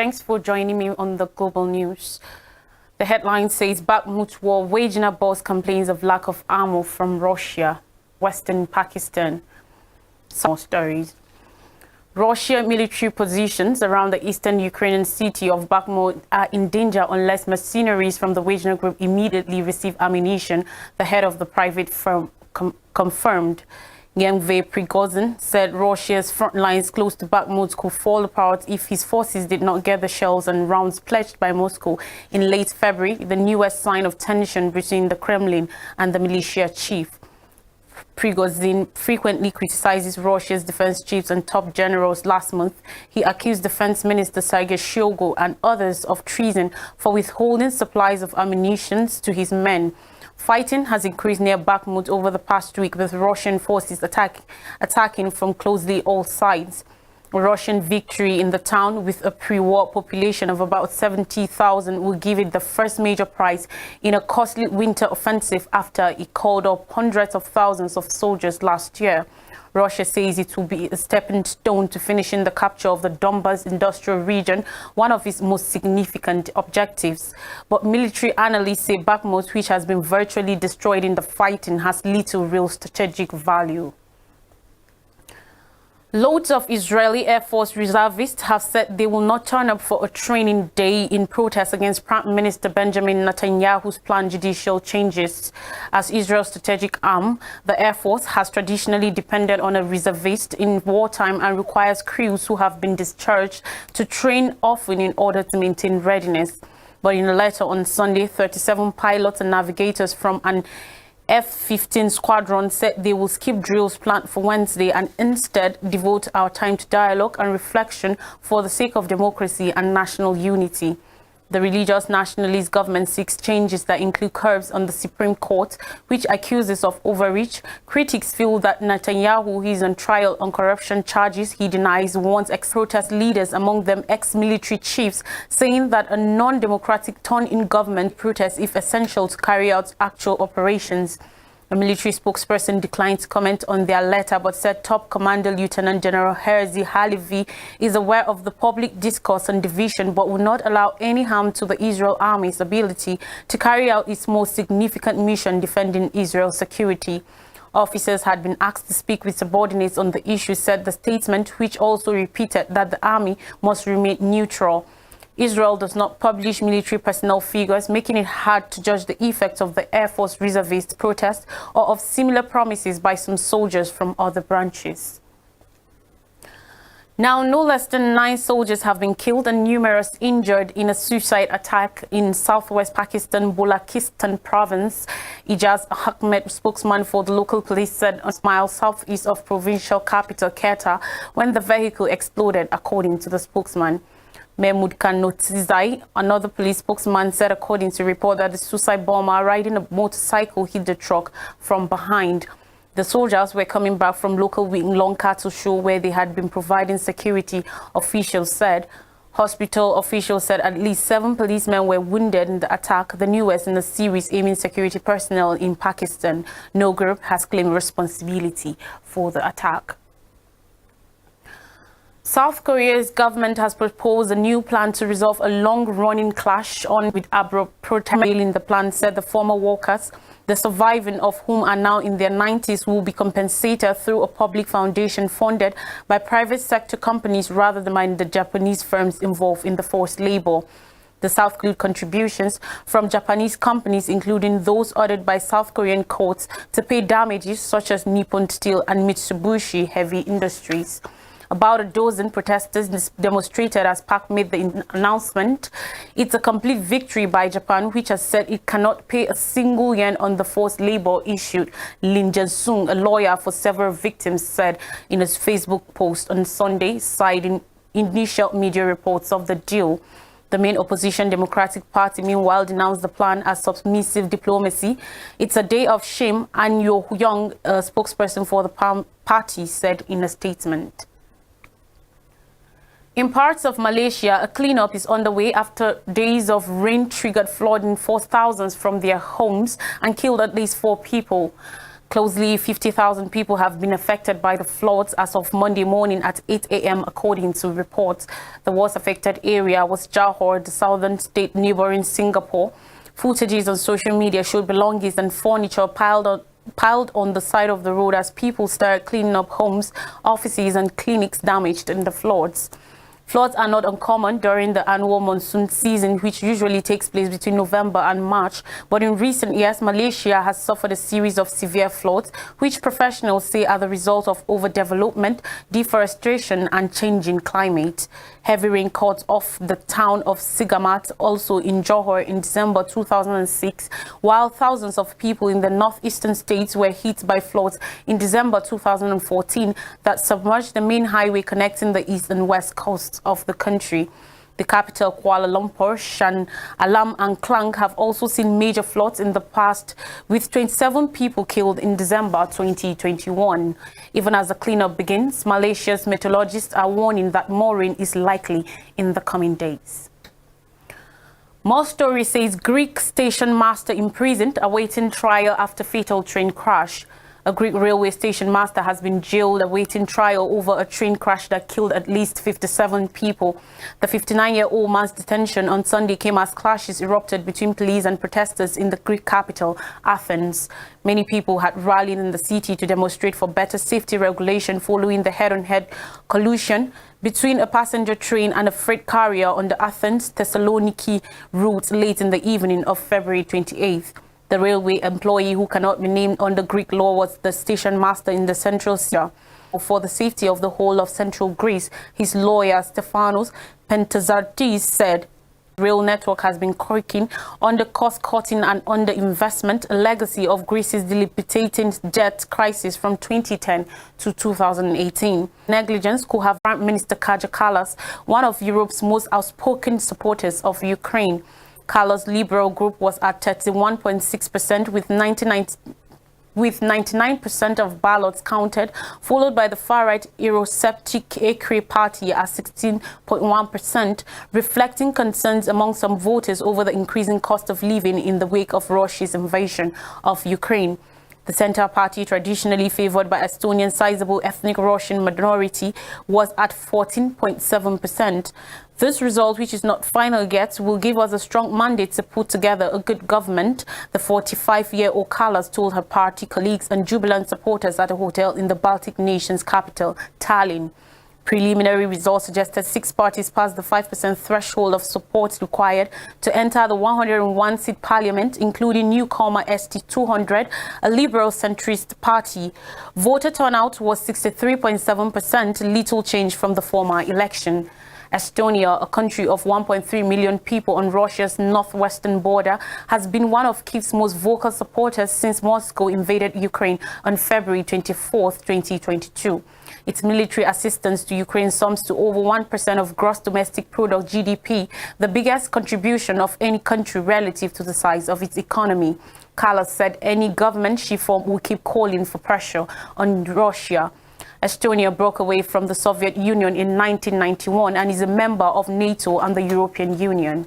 Thanks for joining me on the Global News. The headline says Bakhmut war, Wagner boss complains of lack of ammo from Russia, Western Pakistan. Some more stories. Russian military positions around the eastern Ukrainian city of Bakhmut are in danger unless mercenaries from the Wagner group immediately receive ammunition, the head of the private firm confirmed. Yevgeny Prigozhin said Russia's front lines close to Bakhmut could fall apart if his forces did not get the shells and rounds pledged by Moscow in late February, the newest sign of tension between the Kremlin and the militia chief. Prigozhin frequently criticizes Russia's defense chiefs and top generals. Last month, he accused Defense Minister Sergei Shoigu and others of treason for withholding supplies of ammunition to his men. Fighting has increased near Bakhmut over the past week, with Russian forces attacking from closely all sides. Russian victory in the town, with a pre-war population of about 70,000, will give it the first major prize in a costly winter offensive after it called up hundreds of thousands of soldiers last year. Russia says it will be a stepping stone to finishing the capture of the Donbas industrial region, one of its most significant objectives. But military analysts say Bakhmut, which has been virtually destroyed in the fighting, has little real strategic value. Loads of Israeli Air Force reservists have said they will not turn up for a training day in protest against Prime Minister Benjamin Netanyahu's planned judicial changes. As Israel's strategic arm, the Air Force has traditionally depended on a reservist in wartime and requires crews who have been discharged to train often in order to maintain readiness. But in a letter on Sunday, 37 pilots and navigators from an F-15 squadron said they will skip drills planned for Wednesday and instead devote our time to dialogue and reflection for the sake of democracy and national unity. The religious nationalist government seeks changes that include curbs on the Supreme Court, which accuses of overreach. Critics feel that Netanyahu, who is on trial on corruption charges he denies, wants ex-protest leaders, among them ex-military chiefs, saying that a non-democratic turn in government protests if essential to carry out actual operations. A military spokesperson declined to comment on their letter, but said Top Commander Lieutenant General Herzi Halevi is aware of the public discourse on division, but will not allow any harm to the Israel Army's ability to carry out its most significant mission, defending Israel's security. Officers had been asked to speak with subordinates on the issue, said the statement, which also repeated that the army must remain neutral. Israel does not publish military personnel figures, making it hard to judge the effects of the Air Force reservist protest or of similar promises by some soldiers from other branches. Now, no less than 9 soldiers have been killed and numerous injured in a suicide attack in southwest Pakistan, Balochistan province. Ijaz Ahmed, spokesman for the local police, said a mile southeast of provincial capital Quetta when the vehicle exploded, according to the spokesman. Mahmoud Khan Notizai, another police spokesman, said according to report that the suicide bomber riding a motorcycle hit the truck from behind. The soldiers were coming back from local long cattle show where they had been providing security, officials said. Hospital officials said at least 7 policemen were wounded in the attack, the newest in a series aiming security personnel in Pakistan. No group has claimed responsibility for the attack. South Korea's government has proposed a new plan to resolve a long-running clash on with abrupt protest. In the plan said the former workers, the surviving of whom are now in their 90s, will be compensated through a public foundation funded by private sector companies rather than by the Japanese firms involved in the forced labor. The South include contributions from Japanese companies, including those ordered by South Korean courts to pay damages, such as Nippon Steel and Mitsubishi Heavy Industries. About a dozen protesters demonstrated as Park made the announcement. It's a complete victory by Japan, which has said it cannot pay a single yen on the forced labor issued. Lin Jae-sung, a lawyer for several victims, said in his Facebook post on Sunday, citing initial media reports of the deal. The main opposition Democratic Party, meanwhile, denounced the plan as submissive diplomacy. It's a day of shame, An Yo-young, a spokesperson for the party, said in a statement. In parts of Malaysia, a cleanup is underway after days of rain triggered flooding forced thousands from their homes and killed at least 4 people. Closely 50,000 people have been affected by the floods as of Monday morning at 8 a.m. according to reports. The worst affected area was Johor, the southern state neighboring Singapore. Footages on social media showed belongings and furniture piled on the side of the road as people started cleaning up homes, offices and clinics damaged in the floods. Floods are not uncommon during the annual monsoon season, which usually takes place between November and March. But in recent years, Malaysia has suffered a series of severe floods, which professionals say are the result of overdevelopment, deforestation and changing climate. Heavy rain cut off the town of Sigamat, also in Johor, in December 2006, while thousands of people in the northeastern states were hit by floods in December 2014 that submerged the main highway connecting the east and west coasts of the country. The capital, Kuala Lumpur, Shan, Alam and Klang have also seen major floods in the past, with 27 people killed in December 2021. Even as the cleanup begins, Malaysia's meteorologists are warning that more rain is likely in the coming days. More Story says Greek station master imprisoned awaiting trial after fatal train crash. A Greek railway station master has been jailed awaiting trial over a train crash that killed at least 57 people. The 59-year-old man's detention on Sunday came as clashes erupted between police and protesters in the Greek capital, Athens. Many people had rallied in the city to demonstrate for better safety regulation following the head-on-head collision between a passenger train and a freight carrier on the Athens-Thessaloniki route late in the evening of February 28th. The railway employee, who cannot be named under Greek law, was the station master in the central city. For the safety of the whole of central Greece, his lawyer Stefanos Pentazartis said rail network has been creaking under cost-cutting and under-investment, a legacy of Greece's debilitating debt crisis from 2010 to 2018. Negligence could have Prime Minister Kaja Kallas, one of Europe's most outspoken supporters of Ukraine. Kallas' Liberal group was at 31.6% with 99% of ballots counted, followed by the far-right Eurosceptic Ekri party at 16.1%, reflecting concerns among some voters over the increasing cost of living in the wake of Russia's invasion of Ukraine. The Centre Party, traditionally favored by Estonia's sizable ethnic Russian minority, was at 14.7%. This result, which is not final yet, will give us a strong mandate to put together a good government, the 45-year-old Kallas told her party colleagues and jubilant supporters at a hotel in the Baltic nation's capital, Tallinn. Preliminary results suggested 6 parties passed the 5% threshold of support required to enter the 101-seat parliament, including newcomer ST200, a liberal centrist party. Voter turnout was 63.7%, little change from the former election. Estonia, a country of 1.3 million people on Russia's northwestern border, has been one of Kyiv's most vocal supporters since Moscow invaded Ukraine on February 24, 2022. Its military assistance to Ukraine sums to over 1% of gross domestic product (GDP), the biggest contribution of any country relative to the size of its economy. Kallas said any government she formed will keep calling for pressure on Russia. Estonia broke away from the Soviet Union in 1991 and is a member of NATO and the European Union.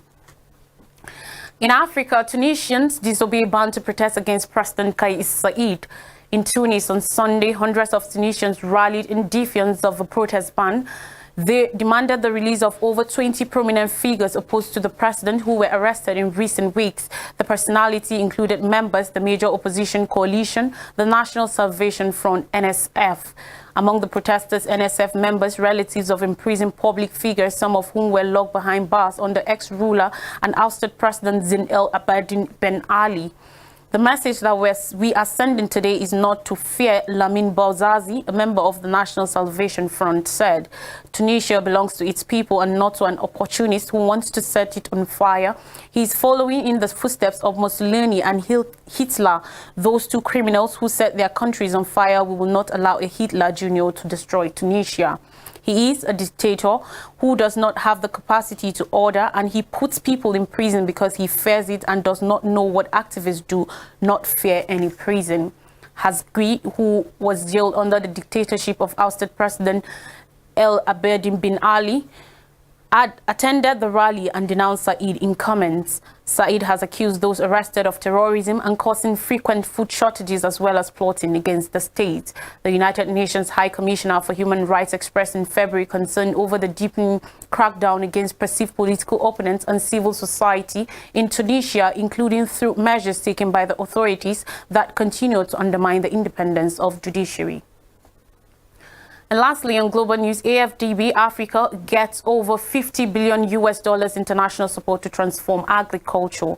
In Africa, Tunisians disobey ban to protest against President Kais Saied. In Tunis on Sunday, hundreds of Tunisians rallied in defiance of a protest ban. They demanded the release of over 20 prominent figures opposed to the president who were arrested in recent weeks. The personality included members of the major opposition coalition, the National Salvation Front, NSF. Among the protesters, NSF members, relatives of imprisoned public figures, some of whom were locked behind bars under ex-ruler and ousted President Zine El Abidine Ben Ali. The message that we are sending today is not to fear, Lamin Bouzazi, a member of the National Salvation Front, said. Tunisia belongs to its people and not to an opportunist who wants to set it on fire. He is following in the footsteps of Mussolini and Hitler, those two criminals who set their countries on fire. We will not allow a Hitler Jr. to destroy Tunisia. He is a dictator who does not have the capacity to order, and he puts people in prison because he fears it and does not know what activists do, not fear any prison. Hasgui, who was jailed under the dictatorship of ousted President El Abidine bin Ali, attended the rally and denounced Said in comments. Said has accused those arrested of terrorism and causing frequent food shortages as well as plotting against the state. The United Nations High Commissioner for Human Rights expressed in February concern over the deepening crackdown against perceived political opponents and civil society in Tunisia, including through measures taken by the authorities that continue to undermine the independence of judiciary. And lastly, on global news, AFDB Africa gets over $50 billion international support to transform agriculture.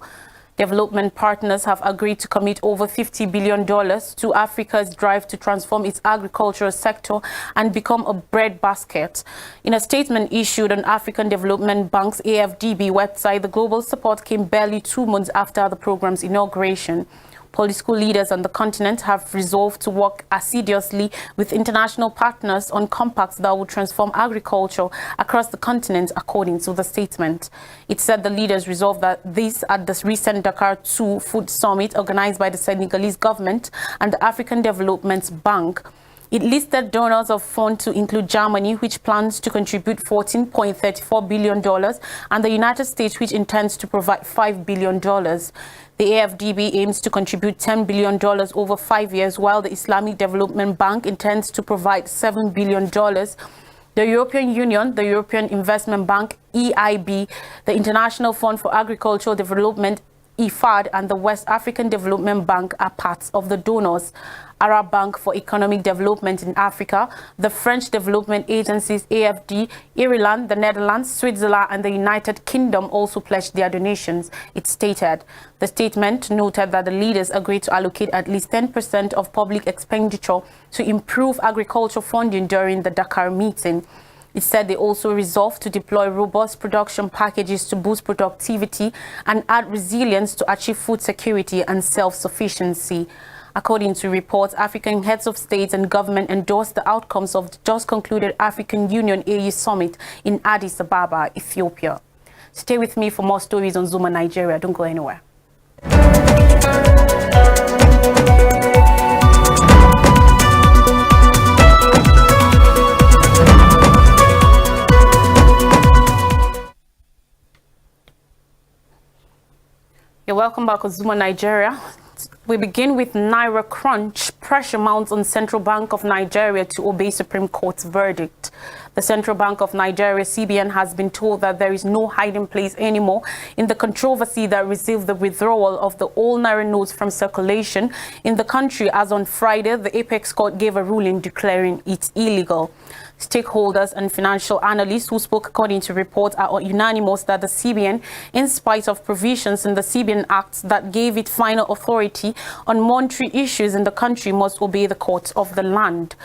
Development partners have agreed to commit over $50 billion to Africa's drive to transform its agricultural sector and become a breadbasket. In a statement issued on African Development Bank's AFDB website, the global support came barely 2 months after the program's inauguration. Political leaders on the continent have resolved to work assiduously with international partners on compacts that will transform agriculture across the continent, according to the statement. It said the leaders resolved that this at the recent Dakar 2 Food Summit organized by the Senegalese government and the African Development Bank. It listed donors of funds to include Germany, which plans to contribute $14.34 billion, and the United States, which intends to provide $5 billion. The AFDB aims to contribute $10 billion over 5 years, while the Islamic Development Bank intends to provide $7 billion. The European Union, the European Investment Bank, EIB, the International Fund for Agricultural Development, IFAD, and the West African Development Bank are parts of the donors. Arab Bank for Economic Development in Africa, the French development agencies AFD, Ireland, the Netherlands, Switzerland, and the United Kingdom also pledged their donations, it stated. The statement noted that the leaders agreed to allocate at least 10% of public expenditure to improve agriculture funding during the Dakar meeting. It said they also resolved to deploy robust production packages to boost productivity and add resilience to achieve food security and self-sufficiency. According to reports, African heads of state and government endorsed the outcomes of the just concluded African Union AU Summit in Addis Ababa, Ethiopia. Stay with me for more stories on Zuma Nigeria. Don't go anywhere. You're welcome back to Zuma Nigeria. We begin with Naira crunch. Pressure mounts on Central Bank of Nigeria to obey Supreme Court's verdict. The Central Bank of Nigeria, CBN, has been told that there is no hiding place anymore in the controversy that received the withdrawal of the old Naira notes from circulation in the country, as on Friday, the Apex Court gave a ruling declaring it illegal. Stakeholders and financial analysts who spoke according to reports are unanimous that the CBN, in spite of provisions in the CBN Act that gave it final authority on monetary issues in the country, must obey the courts of the land.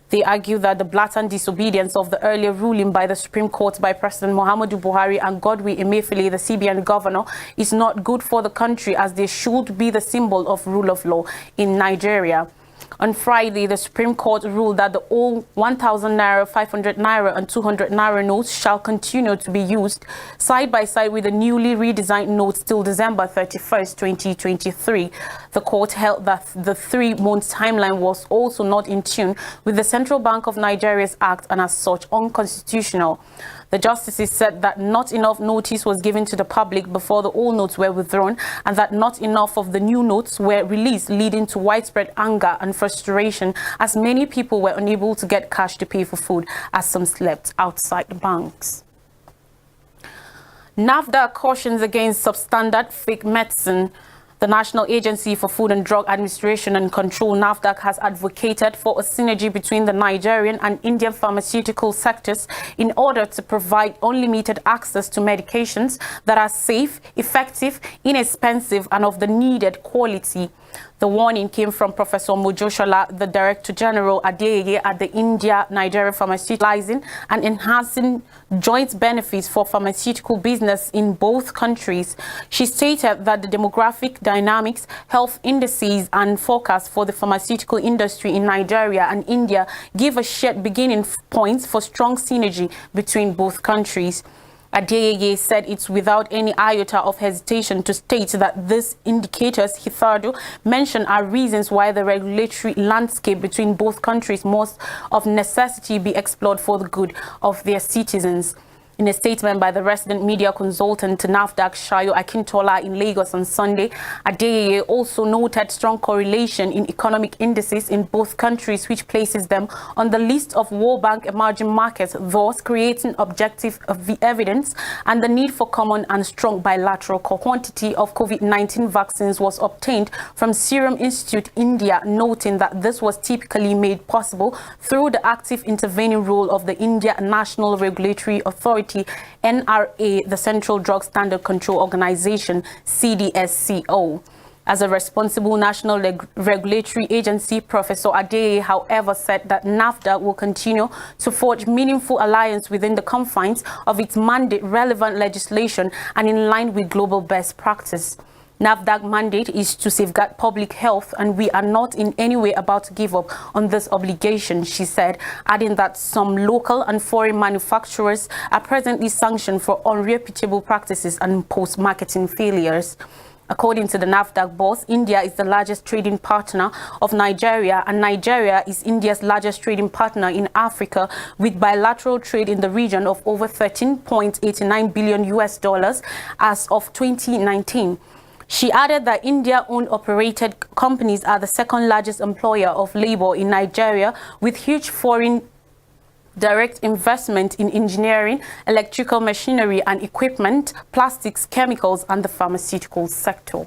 They argue that the blatant disobedience of the earlier ruling by the Supreme Court by President Muhammadu Buhari and Godwin Emefiele, the CBN governor, is not good for the country, as they should be the symbol of rule of law in Nigeria. On Friday, the Supreme Court ruled that the old 1,000 Naira, 500 Naira and 200 Naira notes shall continue to be used side by side with the newly redesigned notes till December 31st, 2023. The court held that the 3-month timeline was also not in tune with the Central Bank of Nigeria's Act and as such unconstitutional. The justices said that not enough notice was given to the public before the old notes were withdrawn, and that not enough of the new notes were released, leading to widespread anger and frustration as many people were unable to get cash to pay for food, as some slept outside the banks. NAFDAC cautions against substandard fake medicine. The National Agency for Food and Drug Administration and Control, NAFDAC, has advocated for a synergy between the Nigerian and Indian pharmaceutical sectors in order to provide unlimited access to medications that are safe, effective, inexpensive, and of the needed quality. The warning came from Professor Mojoshola, the Director General Adeyeye at the India-Nigeria Pharmaceuticalizing and Enhancing Joint Benefits for Pharmaceutical Business in both countries. She stated that the demographic dynamics, health indices, and forecasts for the pharmaceutical industry in Nigeria and India give a shared beginning points for strong synergy between both countries. Adeyeye said it's without any iota of hesitation to state that these indicators hitherto mentioned are reasons why the regulatory landscape between both countries must of necessity be explored for the good of their citizens. In a statement by the resident media consultant to NAFDAC, Shayo Akintola, in Lagos on Sunday, Adeyeye also noted strong correlation in economic indices in both countries, which places them on the list of World Bank emerging markets, thus creating objective evidence and the need for common and strong bilateral. Quantity of COVID-19 vaccines was obtained from Serum Institute, India, noting that this was typically made possible through the active intervening role of the India National Regulatory Authority, NRA, the Central Drug Standard Control Organization, CDSCO. As a responsible national regulatory agency, Professor Adeyeye, however, said that NAFDAC will continue to forge meaningful alliance within the confines of its mandate relevant legislation and in line with global best practice. NAFDAC mandate is to safeguard public health, and we are not in any way about to give up on this obligation, she said, adding that some local and foreign manufacturers are presently sanctioned for unreputable practices and post-marketing failures. According to the NAFDAC boss, India is the largest trading partner of Nigeria, and Nigeria is India's largest trading partner in Africa, with bilateral trade in the region of over $13.89 billion as of 2019. She added that India-owned operated companies are the second largest employer of labor in Nigeria, with huge foreign direct investment in engineering, electrical machinery and equipment, plastics, chemicals, and the pharmaceutical sector.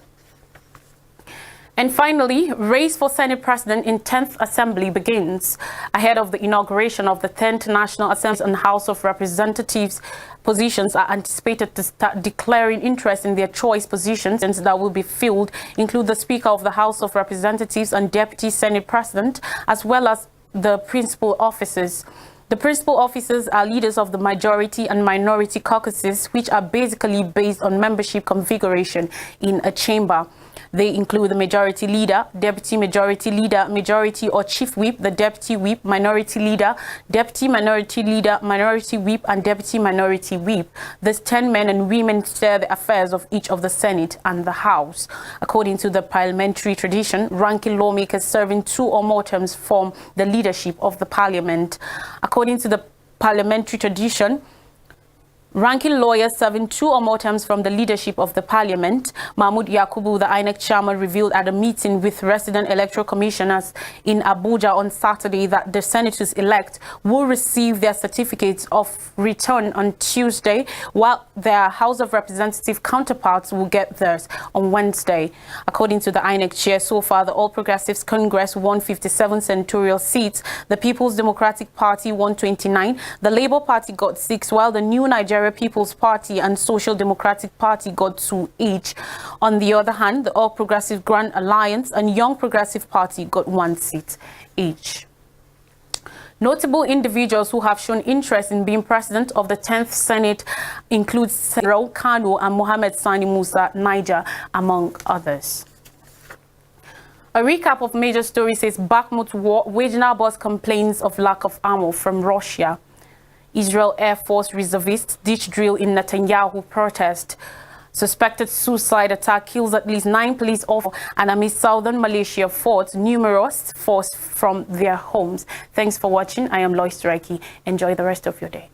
And finally, race for Senate President in 10th Assembly begins. Ahead of the inauguration of the 10th National Assembly and House of Representatives, positions are anticipated to start declaring interest in their choice positions that will be filled, include the Speaker of the House of Representatives and Deputy Senate President, as well as the principal officers. The principal officers are leaders of the majority and minority caucuses, which are basically based on membership configuration in a chamber. They include the majority leader, deputy majority or chief whip, the deputy whip, minority leader, deputy minority leader, minority whip, and deputy minority whip. These 10 men and women steer the affairs of each of the Senate and the House. According to the parliamentary tradition, ranking lawmakers serving 2 or more terms form the leadership of the parliament. According to the parliamentary tradition, ranking lawyers serving 2 or more terms from the leadership of the parliament, Mahmoud Yakubu, the INEC chairman, revealed at a meeting with resident electoral commissioners in Abuja on Saturday that the senators-elect will receive their certificates of return on Tuesday, while their House of Representative counterparts will get theirs on Wednesday. According to the INEC chair, so far the All Progressives Congress won 57 senatorial seats, the People's Democratic Party won 29, the Labour Party got 6, while the New Nigeria People's Party and Social Democratic Party got 2 each. On the other hand, the All Progressive Grand Alliance and Young Progressive Party got 1 seat each. Notable individuals who have shown interest in being president of the 10th Senate include Raul Kano and Mohammed Sani Musa Niger, among others. A recap of major stories says Bakhmut war, Wagner boss complains of lack of ammo from Russia. Israel Air Force reservists ditch drill in Netanyahu protest. Suspected suicide attack kills at least 9 police officers, and amid southern Malaysia fought numerous forced from their homes. Thanks for watching. I am Lois Reiki. Enjoy the rest of your day.